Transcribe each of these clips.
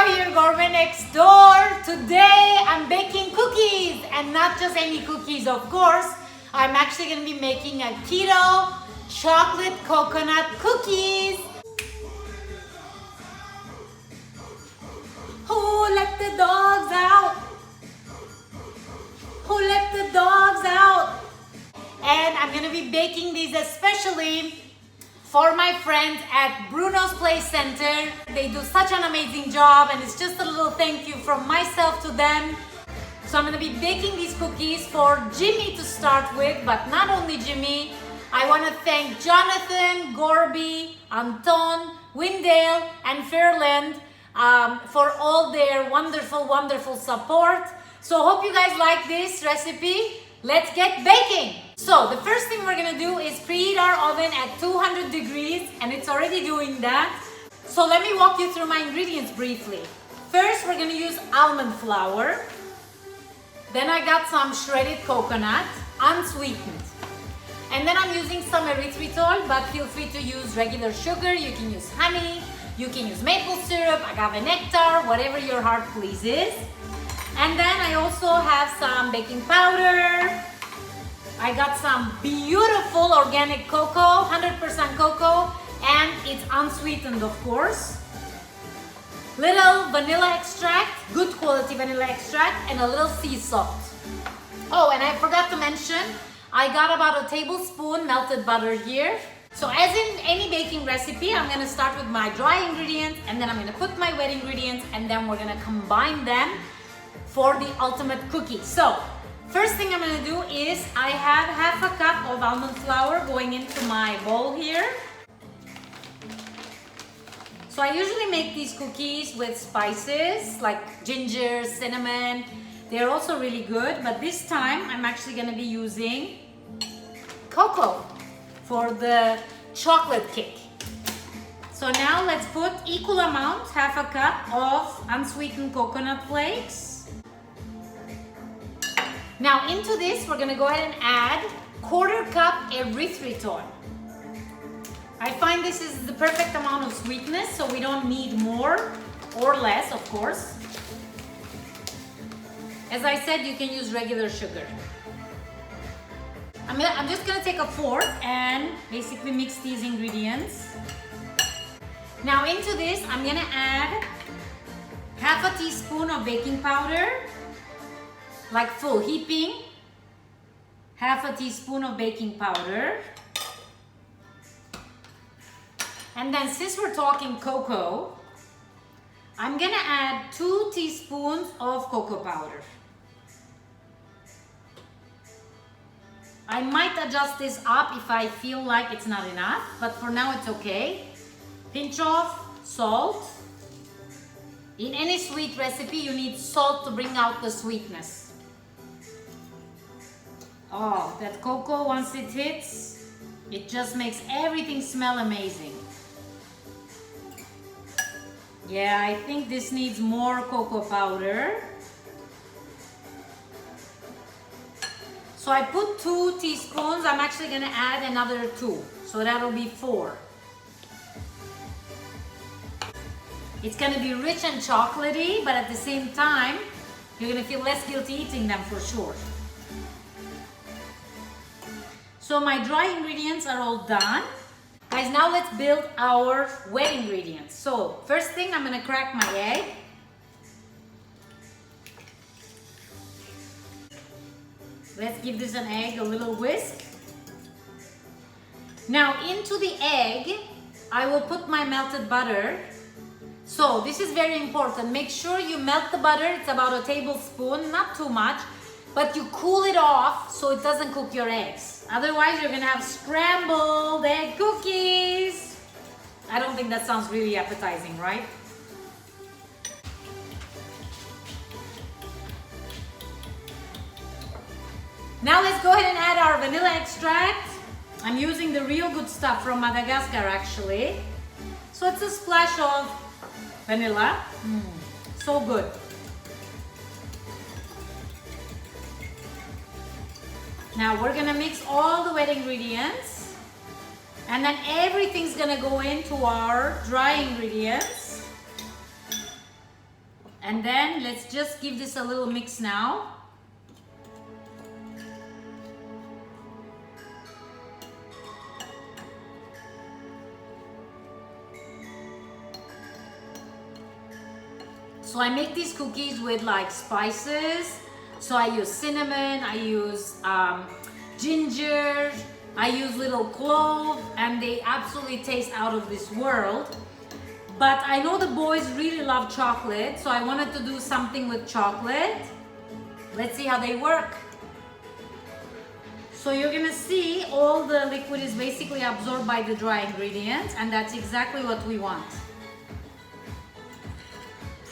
here, Gourmet Next Door. Today I'm baking cookies, and not just any cookies, of course. I'm actually going to be making a keto chocolate coconut cookies. Who let the dogs out? Who let the dogs out? And I'm going to be baking these especially for my friends at Bruno's Play Center. They do such an amazing job, and it's just a little thank you from myself to them. So I'm going to be baking these cookies for Jimmy to start with, but not only Jimmy. I want to thank Jonathan, Gorby, Anton, Windale, and Fairland for all their wonderful support. So hope you guys like this recipe. Let's get baking. So the first thing we're gonna do is preheat our oven at 200 degrees, and it's already doing that. So let me walk you through my ingredients briefly. First, we're gonna use almond flour. Then I got some shredded coconut, unsweetened. And then I'm using some erythritol, but feel free to use regular sugar. You can use honey, you can use maple syrup, agave nectar, whatever your heart pleases. And then I also have some baking powder. I got some beautiful organic cocoa, 100% cocoa, and it's unsweetened, of course. Little vanilla extract, good quality vanilla extract, and a little sea salt. Oh, and I forgot to mention, I got about a tablespoon melted butter here. So as in any baking recipe, I'm gonna start with my dry ingredients, and then I'm gonna put my wet ingredients, and then we're gonna combine them for the ultimate cookie. So first thing I'm gonna do is I have half a cup of almond flour going into my bowl here. So I usually make these cookies with spices like ginger, cinnamon. They're also really good, but this time I'm actually gonna be using cocoa for the chocolate kick. So now let's put equal amount, half a cup of unsweetened coconut flakes. Now into this, we're gonna go ahead and add quarter cup erythritol. I find this is the perfect amount of sweetness, so we don't need more or less, of course. As I said, you can use regular sugar. I'm just gonna take a fork and basically mix these ingredients. Now into this, I'm gonna add half a teaspoon of baking powder, like full heaping, half a teaspoon of baking powder. And then since we're talking cocoa, I'm gonna add 2 teaspoons of cocoa powder. I might adjust this up if I feel like it's not enough, but for now it's okay. Pinch of salt. In any sweet recipe, you need salt to bring out the sweetness. Oh, that cocoa, once it hits, it just makes everything smell amazing. Yeah, I think this needs more cocoa powder. So I put 2 teaspoons. I'm actually gonna add another 2. So that'll be 4. It's gonna be rich and chocolatey, but at the same time, you're gonna feel less guilty eating them for sure. So my dry ingredients are all done. Guys, now let's build our wet ingredients. So first thing, I'm gonna crack my egg. Let's give this an egg, a little whisk. Now into the egg, I will put my melted butter. So this is very important. Make sure you melt the butter. It's about a tablespoon, not too much, but you cool it off so it doesn't cook your eggs. Otherwise, you're gonna have scrambled egg cookies. I don't think that sounds really appetizing, right? Now let's go ahead and add our vanilla extract. I'm using the real good stuff from Madagascar, actually. So it's a splash of vanilla. So good. Now we're gonna mix all the wet ingredients, and then everything's gonna go into our dry ingredients. And then let's just give this a little mix now. So I make these cookies with like spices. So I use cinnamon, I use ginger, I use little clove, and they absolutely taste out of this world. But I know the boys really love chocolate, so I wanted to do something with chocolate. Let's see how they work. So you're gonna see all the liquid is basically absorbed by the dry ingredients, and that's exactly what we want.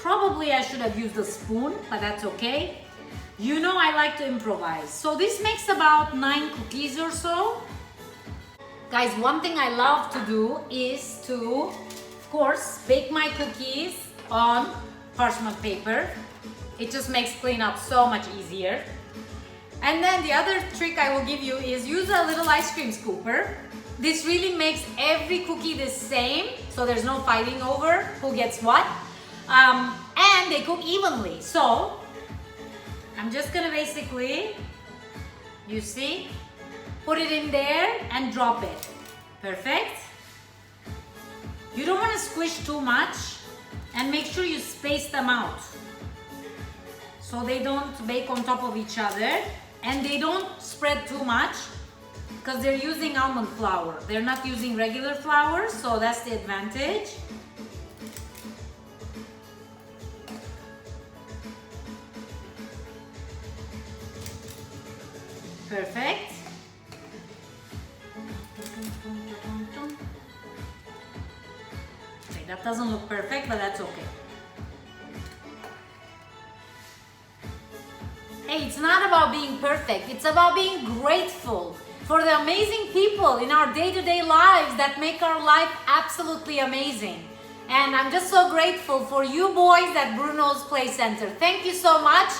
Probably I should have used a spoon, but that's okay. You know I like to improvise. So this makes about 9 cookies or so. Guys, one thing I love to do is to, of course, bake my cookies on parchment paper. It just makes cleanup so much easier. And then the other trick I will give you is use a little ice cream scooper. This really makes every cookie the same, so there's no fighting over who gets what. And they cook evenly. So I'm just gonna basically, you see, put it in there and drop it. Perfect. You don't want to squish too much, and make sure you space them out so they don't bake on top of each other, and they don't spread too much because they're using almond flour. They're not using regular flour, so that's the advantage. Perfect. Okay, that doesn't look perfect, but that's okay. Hey, it's not about being perfect. It's about being grateful for the amazing people in our day-to-day lives that make our life absolutely amazing. And I'm just so grateful for you boys at Bruno's Play Center. Thank you so much.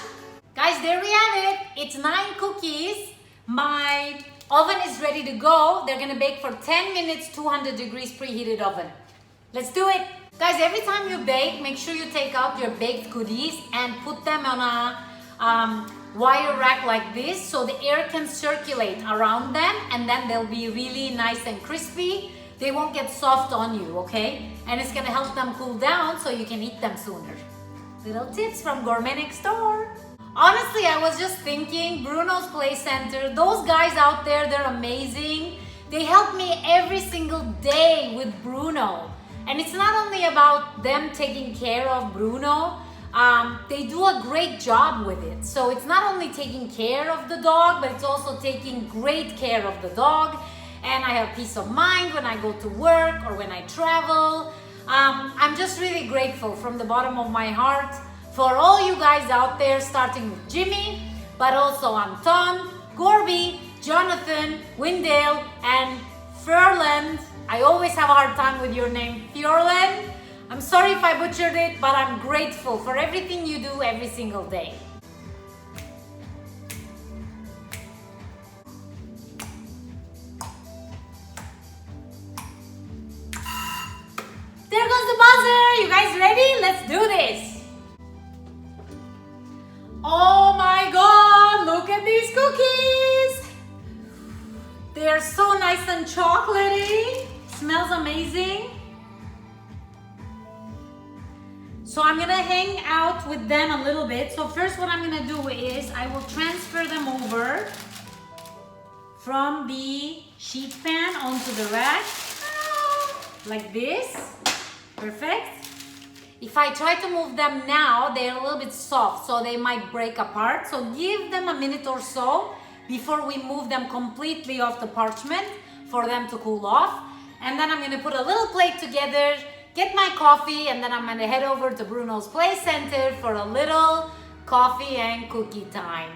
Guys, there we have it. It's 9 cookies. My oven is ready to go. They're gonna bake for 10 minutes, 200 degrees preheated oven. Let's do it. Guys, every time you bake, make sure you take out your baked goodies and put them on a wire rack like this so the air can circulate around them, and then they'll be really nice and crispy. They won't get soft on you, okay? And it's gonna help them cool down so you can eat them sooner. Little tips from Gourmet Next Door. Honestly, I was just thinking, Bruno's Play Center, those guys out there, they're amazing. They help me every single day with Bruno. And it's not only about them taking care of Bruno, they do a great job with it. So it's not only taking care of the dog, but it's also taking great care of the dog. And I have peace of mind when I go to work or when I travel. I'm just really grateful from the bottom of my heart for all you guys out there, starting with Jimmy, but also Anton, Gorby, Jonathan, Windale, and Furland. I always have a hard time with your name, Fjorland. I'm sorry if I butchered it, but I'm grateful for everything you do every single day. There goes the buzzer! You guys ready? Let's do this! Oh my god, look at these cookies! They are so nice and chocolatey. Smells amazing. So I'm gonna hang out with them a little bit. So first what I'm gonna do is I will transfer them over from the sheet pan onto the rack. Like this. Perfect. If I try to move them now, they're a little bit soft, so they might break apart. So give them a minute or so before we move them completely off the parchment for them to cool off. And then I'm gonna put a little plate together, get my coffee, and then I'm gonna head over to Bruno's Play Center for a little coffee and cookie time.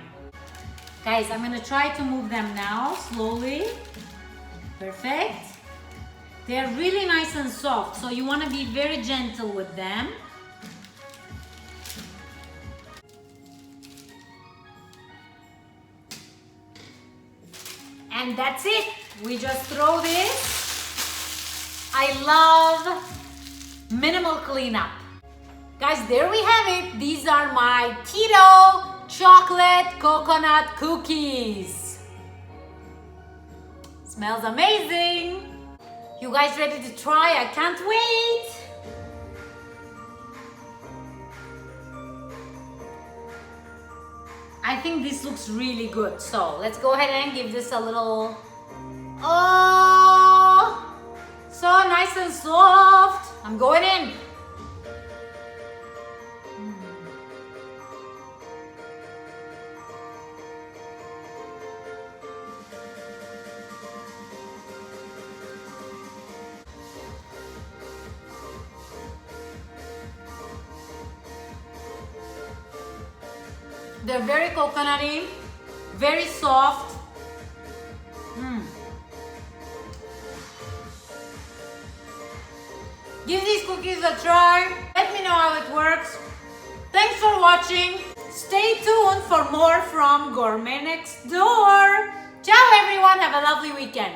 Guys, I'm gonna try to move them now, slowly. Perfect. They're really nice and soft, so you want to be very gentle with them. And that's it. We just throw this. I love minimal cleanup. Guys, there we have it. These are my keto chocolate coconut cookies. Smells amazing. You guys ready to try? I can't wait. I think this looks really good. So let's go ahead and give this a little... Oh, so nice and soft. I'm going in. They're very coconutty, very soft. Give these cookies a try. Let me know how it works. Thanks for watching. Stay tuned for more from Gourmet Next Door. Ciao everyone, have a lovely weekend.